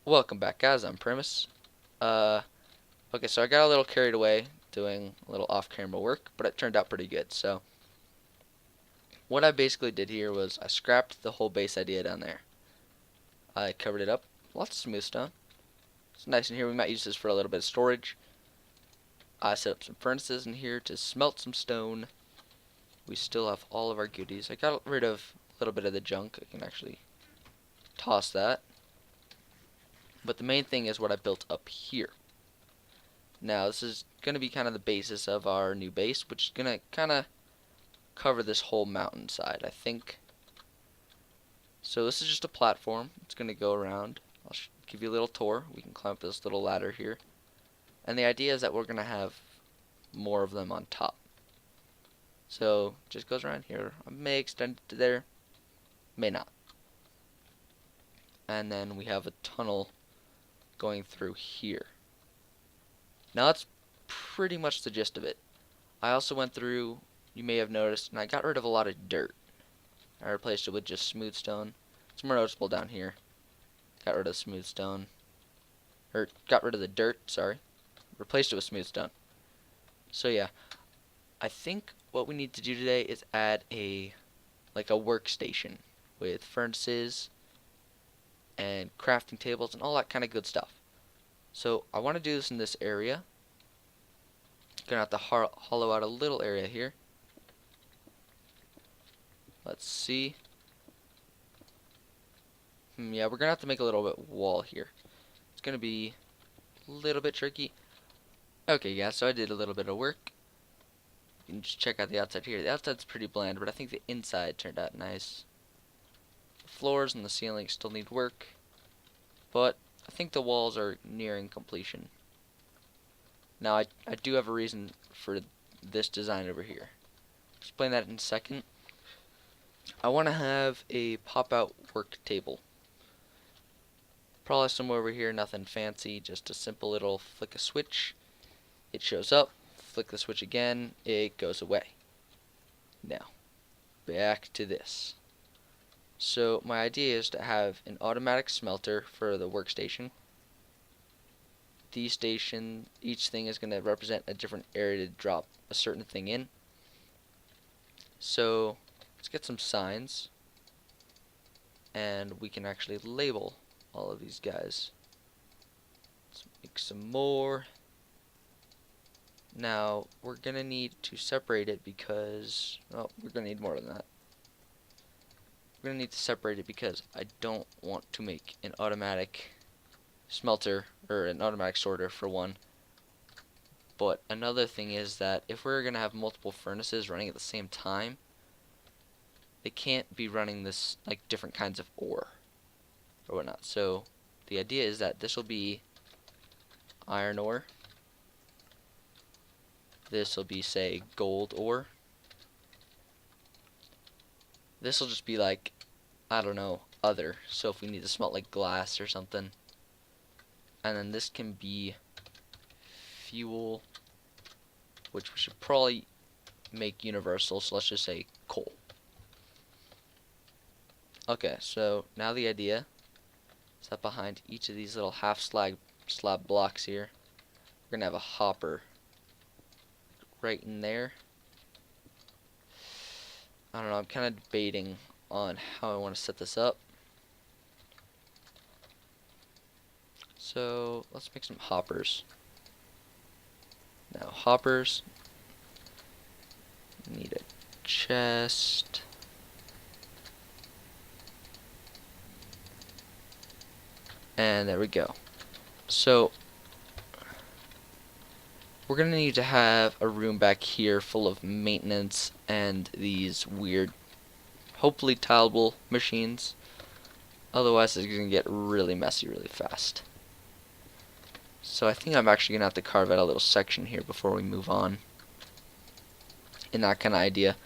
Welcome back, guys. I'm Primus. Uh, okay, so I got a little carried away doing a little off-camera work, but it turned out pretty good. So what I basically did here was I scrapped the whole base idea down there. I covered it up, lots of smooth stone. It's nice in here. We might use this for a little bit of storage. I set up some furnaces in here to smelt some stone. We still have all of our goodies. I got rid of a little bit of the junk. I can actually toss that. But the main thing is what I built up here. Now, this is going to be kind of the basis of our new base, which is going to kind of cover this whole mountainside, I think. So this is just a platform. It's going to go around. I'll give you a little tour. We can climb up this little ladder here. And the idea is that we're going to have more of them on top. So, just goes around here. I may extend it to there, may not. And then we have a tunnel going through here. Now that's pretty much the gist of it. I also went through, you may have noticed, and I got rid of a lot of dirt. I replaced it with just smooth stone. It's more noticeable down here. Got rid of smooth stone. Or, got rid of the dirt, sorry. Replaced it with smooth stone. So yeah, I think what we need to do today is add a workstation with furnaces and crafting tables and all that kind of good stuff. So I want to do this in this area. Gonna have to hollow out a little area here. Let's see. Yeah, we're gonna have to make a little bit wall here. It's gonna be a little bit tricky. Okay, yeah, so I did a little bit of work. You can just check out the outside here. The outside's pretty bland, but I think the inside turned out nice. The floors and the ceiling still need work, but I think the walls are nearing completion. Now, I do have a reason for this design over here. Explain that in a second. I want to have a pop-out work table. Probably somewhere over here, nothing fancy, just a simple little flick a switch. It shows up, flick the switch again, it goes away. Now, back to this. So my idea is to have an automatic smelter for the workstation. Each thing is going to represent a different area to drop a certain thing in. So let's get some signs, and we can actually label all of these guys. Let's make some more. Now we're going to need to separate it because, oh, we're going to need more than that. We're going to need to separate it because I don't want to make an automatic smelter or an automatic sorter for one. But another thing is that if we're going to have multiple furnaces running at the same time, they can't be running this like different kinds of ore or whatnot. So the idea is that this will be iron ore. This will be, say, gold ore. This will just be like, I don't know, other. So if we need to smelt like glass or something. And then this can be fuel, which we should probably make universal, so let's just say coal. Okay, so now the idea is that behind each of these little half slab blocks here, we're gonna have a hopper right in there. I don't know, I'm kind of debating on how I want to set this up. So let's make some hoppers. Now hoppers need a chest. And there we go. So we're going to need to have a room back here full of maintenance and these weird, hopefully tileable machines. Otherwise it's going to get really messy really fast. So I think I'm actually going to have to carve out a little section here before we move on in that kind of idea.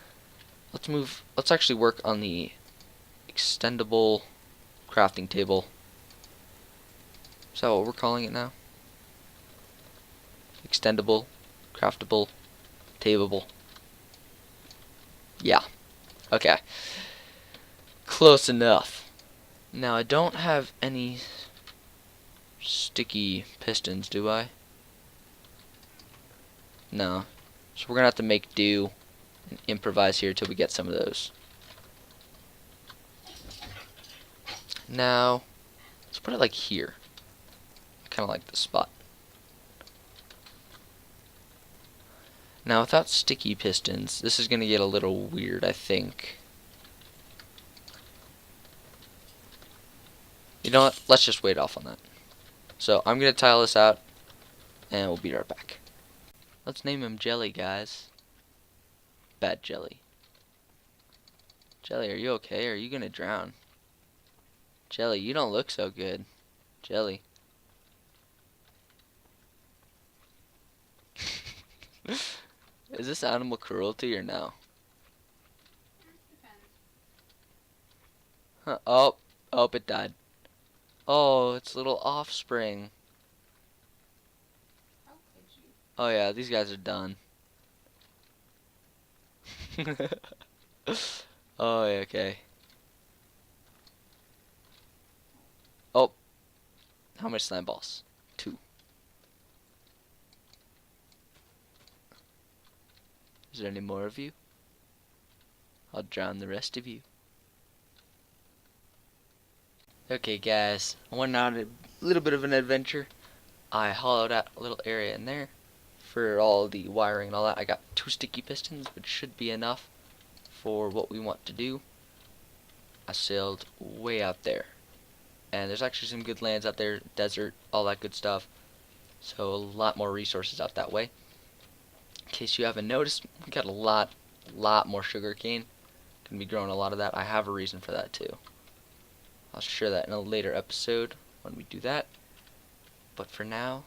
Let's actually work on the extendable crafting table. Is that what we're calling it now? Extendable, craftable, tapeable. Yeah. Okay. Close enough. Now I don't have any sticky pistons, do I? No. So we're gonna have to make do and improvise here till we get some of those. Now, let's put it like here. Kind of like the spot. Now, without sticky pistons, this is gonna get a little weird, I think. You know what? Let's just wait off on that. So I'm gonna tile this out, and we'll be right back. Let's name him Jelly, guys. Bad Jelly. Jelly, are you okay? Are you gonna drown? Jelly, you don't look so good. Jelly. Is this animal cruelty or no? Huh. Oh, oh, it died. Oh, its little offspring. Oh yeah, these guys are done. Oh, yeah, okay. Oh, how much slime balls? 2. Is there any more of you? I'll drown the rest of you. Okay, guys, I went on a little bit of an adventure. I hollowed out a little area in there for all the wiring and all that. I got 2 sticky pistons, which should be enough for what we want to do. I sailed way out there, and there's actually some good lands out there, desert, all that good stuff. So a lot more resources out that way. In case you haven't noticed, we got a lot more sugar cane. Gonna be growing a lot of that. I have a reason for that too. I'll share that in a later episode when we do that. But for now,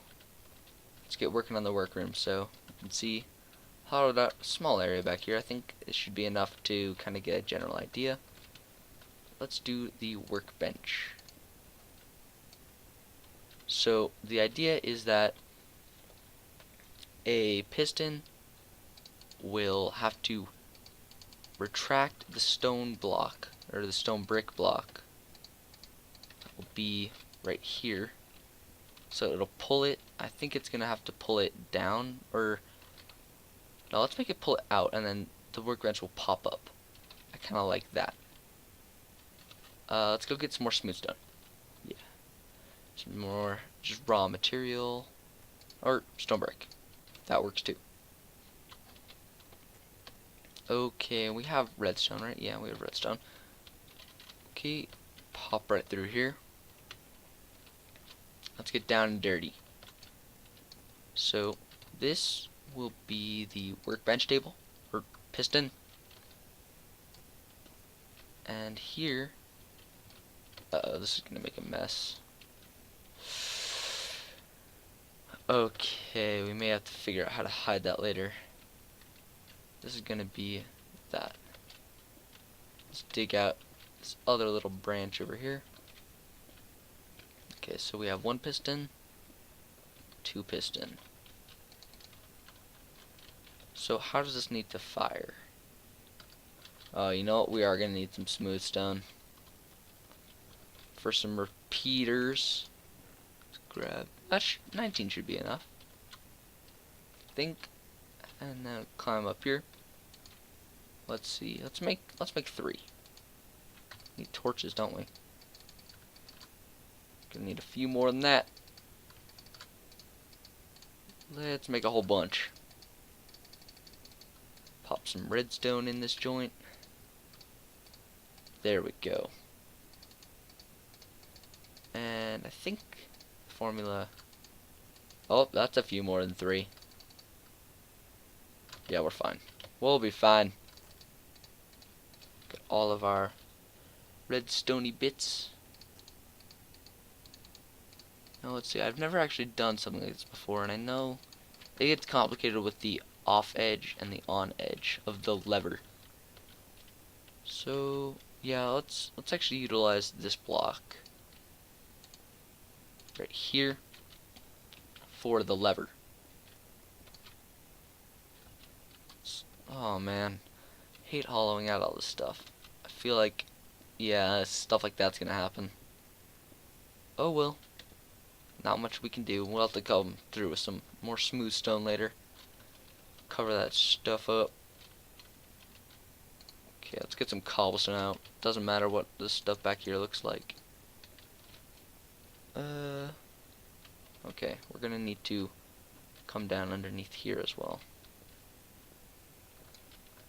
let's get working on the workroom. So you can see, hollowed out a small area back here. I think it should be enough to kind of get a general idea. Let's do the workbench. So the idea is that a piston will have to retract the stone block, or the stone brick block. That will be right here. So it'll pull it. I think it's gonna have to pull it down, or no, let's make it pull it out, and then the workbench will pop up. I kind of like that. Let's go get some more smooth stone. Yeah, some more just raw material, or stone brick. That works too. Okay, we have redstone, right? Yeah, we have redstone. Okay, pop right through here. Let's get down and dirty. So this will be the workbench table, or piston. And here, this is gonna make a mess. Okay, we may have to figure out how to hide that later. This is gonna be that. Let's dig out this other little branch over here. Okay, so we have 1 piston, 2 piston. So how does this need to fire? Oh, you know what? We are gonna need some smooth stone. For some repeaters, let's grab. 19 should be enough, I think. And then climb up here. Let's see. Let's make 3. Need torches, don't we? Gonna need a few more than that. Let's make a whole bunch. Pop some redstone in this joint. There we go. And I think the formula. Oh, that's a few more than 3. Yeah, we're fine. We'll be fine. Got all of our redstone-y bits. Now let's see. I've never actually done something like this before, and I know it gets complicated with the off edge and the on edge of the lever. So yeah, let's actually utilize this block right here for the lever. Oh man, hate hollowing out all this stuff. I feel like, yeah, stuff like that's gonna happen. Oh well. not much we can do. We'll have to come through with some more smooth stone later. Cover that stuff up. Okay, let's get some cobblestone out. Doesn't matter what this stuff back here looks like. Okay, we're gonna need to come down underneath here as well.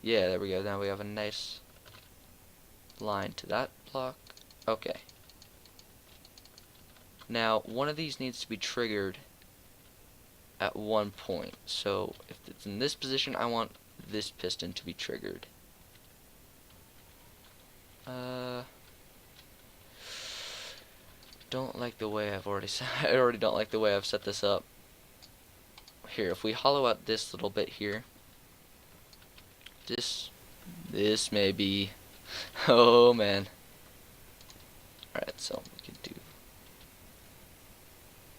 Yeah, there we go. Now we have a nice line to that block. Okay. Now, one of these needs to be triggered at one point. So, if it's in this position, I want this piston to be triggered. Don't like the way I've already I already don't like the way I've set this up. Here, if we hollow out this little bit here, this may be, oh man. Alright, so we can do,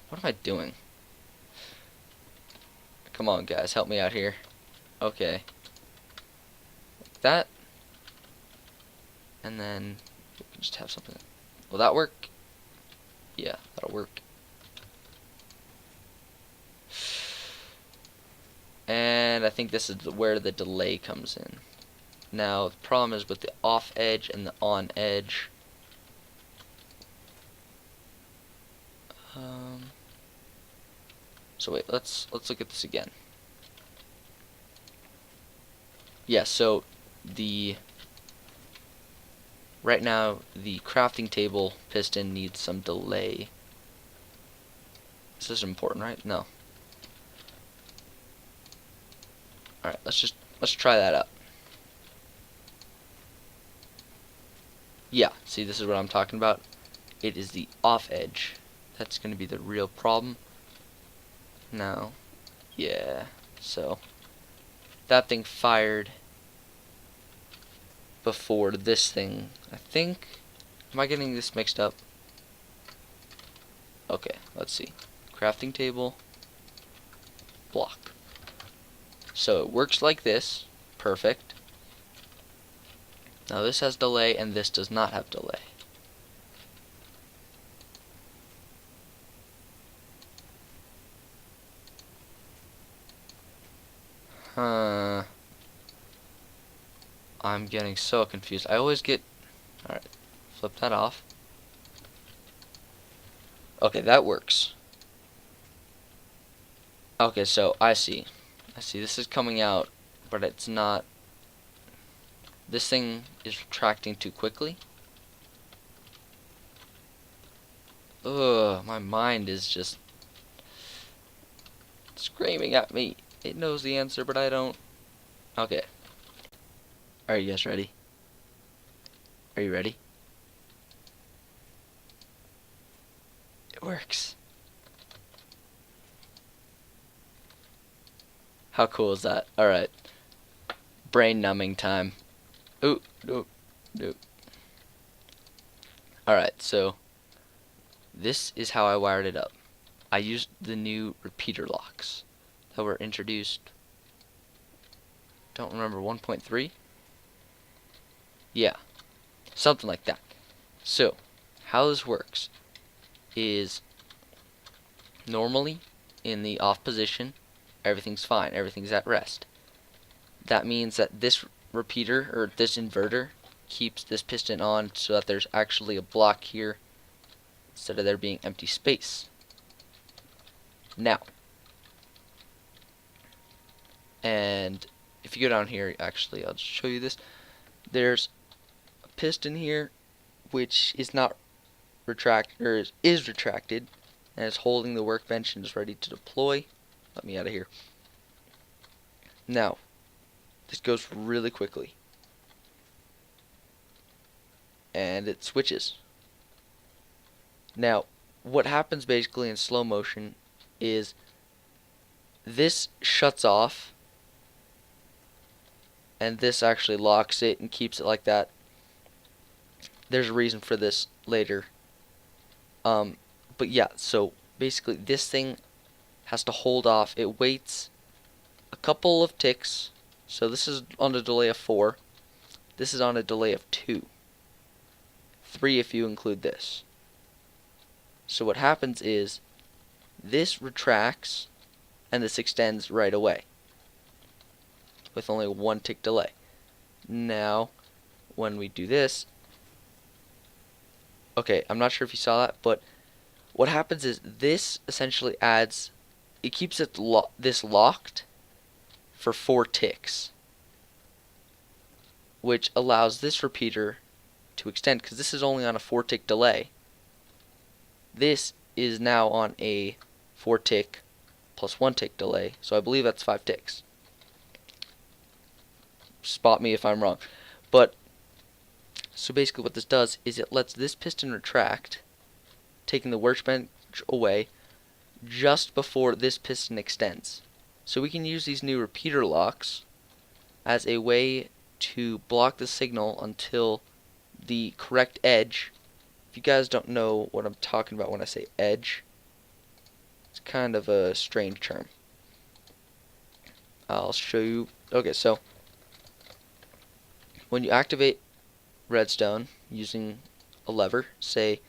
what am I doing? Come on guys, help me out here. Okay. Like that. And then we can just have something. Will that work? Yeah, that'll work. And I think this is where the delay comes in. Now the problem is with the off edge and the on edge. So wait, let's look at this again. Yeah, so right now the crafting table piston needs some delay. This is important, right? No. Alright, let's try that out. Yeah, see, this is what I'm talking about. It is the off edge. That's going to be the real problem. Now, yeah, so that thing fired before this thing, I think. Am I getting this mixed up? Okay, let's see. Crafting table, block. So it works like this. Perfect. Now this has delay and this does not have delay. I'm getting so confused. I always get... Alright, flip that off. Okay, that works. Okay, so I see. This is coming out, but it's not... This thing is retracting too quickly. Ugh, my mind is just screaming at me. It knows the answer, but I don't. Okay. Are you guys ready? Are you ready? It works. How cool is that? Alright. Brain numbing time. Ooh, nope, nope. Alright, so this is how I wired it up. I used the new repeater locks that were introduced. Don't remember, 1.3? Yeah, something like that. So, how this works is normally in the off position, everything's fine, everything's at rest. That means that this repeater, or this inverter, keeps this piston on so that there's actually a block here instead of there being empty space. Now, and if you go down here, actually, I'll just show you this. There's a piston here which is not retracted, or is retracted, and is holding the workbench and is ready to deploy. Let me out of here. Now, this goes really quickly, and it switches. Now, what happens basically in slow motion is this shuts off, and this actually locks it and keeps it like that. There's a reason for this later. But yeah, so basically this thing has to hold off. It waits a couple of ticks. So this is on a delay of 4. This is on a delay of 2. 3 if you include this. So what happens is this retracts and this extends right away with only 1 tick delay. Now, when we do this, okay, I'm not sure if you saw that, but what happens is this essentially adds, it keeps this locked for 4 ticks, which allows this repeater to extend, because this is only on a 4 tick delay. This is now on a 4 tick plus 1 tick delay, so I believe that's 5 ticks. Spot me if I'm wrong. But so basically what this does is it lets this piston retract, taking the workbench away just before this piston extends. So we can use these new repeater locks as a way to block the signal until the correct edge. If you guys don't know what I'm talking about when I say edge, it's kind of a strange term. I'll show you. Okay, so when you activate redstone using a lever, say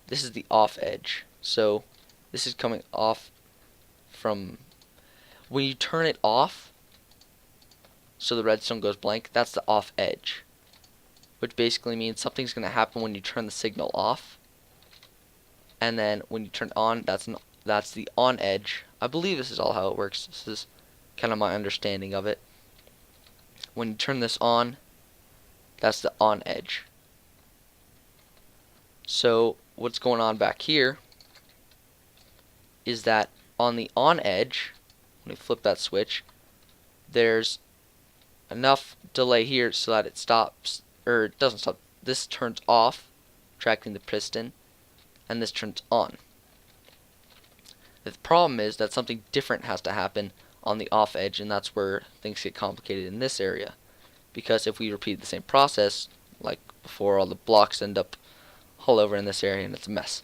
this is the off edge. So this is coming off from, when you turn it off, so the redstone goes blank, that's the off edge, which basically means something's going to happen when you turn the signal off, and then when you turn it on, that's the on edge. I believe this is all how it works. This is kind of my understanding of it. When you turn this on, that's the on edge. So what's going on back here is that on the on edge, when we flip that switch, there's enough delay here so that it stops, or it doesn't stop. This turns off, tracking the piston, and this turns on. The problem is that something different has to happen on the off edge, and that's where things get complicated in this area. Because if we repeat the same process, like before, all the blocks end up all over in this area and it's a mess.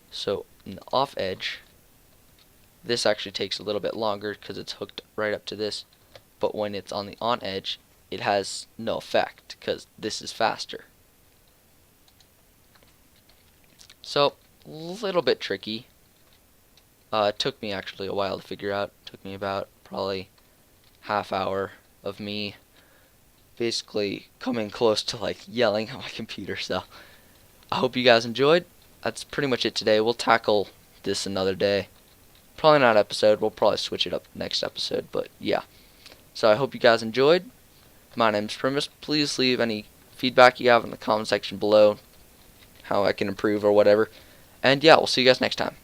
So in the off edge, this actually takes a little bit longer because it's hooked right up to this, but when it's on the on edge, it has no effect because this is faster. So a little bit tricky. It took me actually a while to figure out. It took me about probably half hour of me basically coming close to like yelling at my computer. So I hope you guys enjoyed. That's pretty much it today. We'll tackle this another day. Probably not episode. We'll probably switch it up next episode. But yeah. So I hope you guys enjoyed. My name's Primus. Please leave any feedback you have in the comment section below, how I can improve or whatever. And yeah, we'll see you guys next time.